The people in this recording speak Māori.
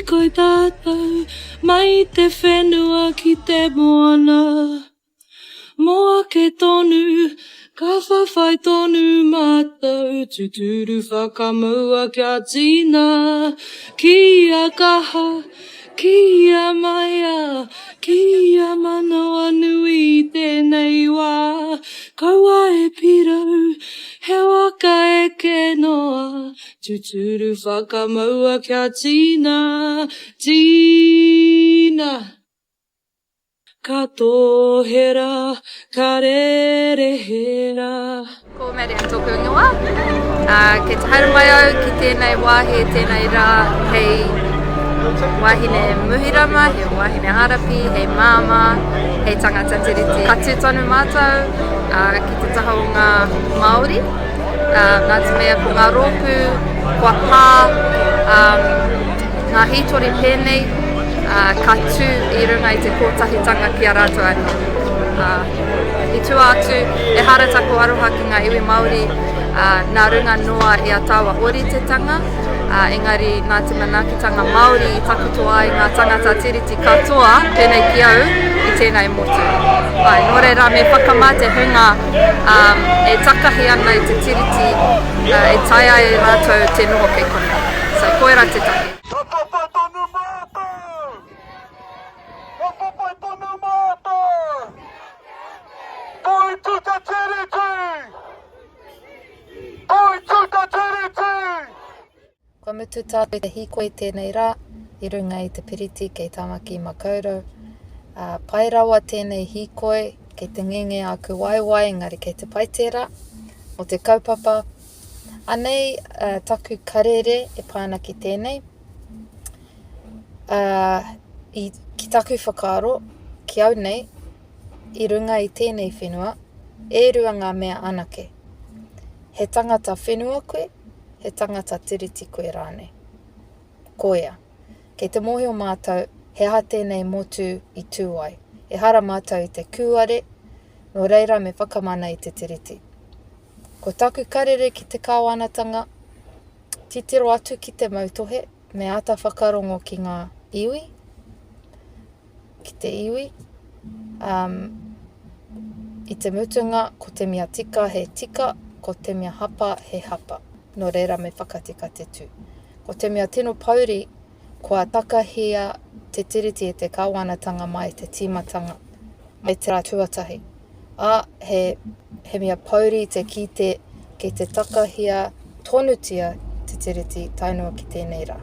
koe tātou, mai te whenua ki te moana. Moa ke tonu, ka whawhai tonu mātou, tuturu whakamaua kia tina. Kia kaha, kia maia, kia manoa nui tēnei wā. Kaua e pirau, he waka e ke noa, tuturu whakamaua kia tina, tina. Ka tōhera, ka rerehera. Ko Mariam tōku ingoa. Kei te haere mai au ki tēnei wāhi, tēnei rā, hei wahine muhirama, hei wahine harapi, hei māma, hei tangata Te Tiriti. Ka tūtonu mātou ki te taha o ngā Māori. Nā te mea ko ngā rōpū, kua pā, ngā hitori pēnei, ka tū I runga I te kōtahitanga ki a rātou anu. I tua atu, e hara taku aroha ki ngā iwi Māori, nā runga noa I a tawa ori te tanga, engari nā te manakitanga Māori I takutoa I ngā tangata tiriti katoa, tēnei ki au I tēnei motu. Nō reira me whakamate hunga e takahi ana I te tiriti, e taia e rātou te noho kei kone. So koera te taki. Toitū Te Tiriti! Toitū Te Tiriti! Kua mutu tātou te hikoi tēnei rā, I runga I te piriti kei tamaki makaurau. Pai rawa tēnei hikoi, kei te ngenge aku waiwai, engari kei te paitera, o te kaupapa. Anei, taku karere e pāna ki tēnei. Ki taku whakaaro, ki au nei, I runga I tēnei whenua, e rua ngā mea anake. He tangata whenua koe, he tangata tiriti koe rānei. Koea. Kei te mohi o mātou, he aha tēnei motu I tūai. E hara mātou I te kūare, no reira me whakamana I te tiriti. Ko taku karere ki te kāwanatanga, titiro atu ki te mautohe, me ata whakarongo ki ngā iwi, ki te iwi. I te mutunga, ko te mea tika he tika, ko te mea hapa he hapa. No reira me whakatika te tū. Ko te mea tino pauri, kua takahia te tiriti e te kāwanatanga mai te tīmatanga, mai te rā tuatahi. He mea pauri te kite, kei te takahia tonutia te tiriti tainua ki tēnei rā.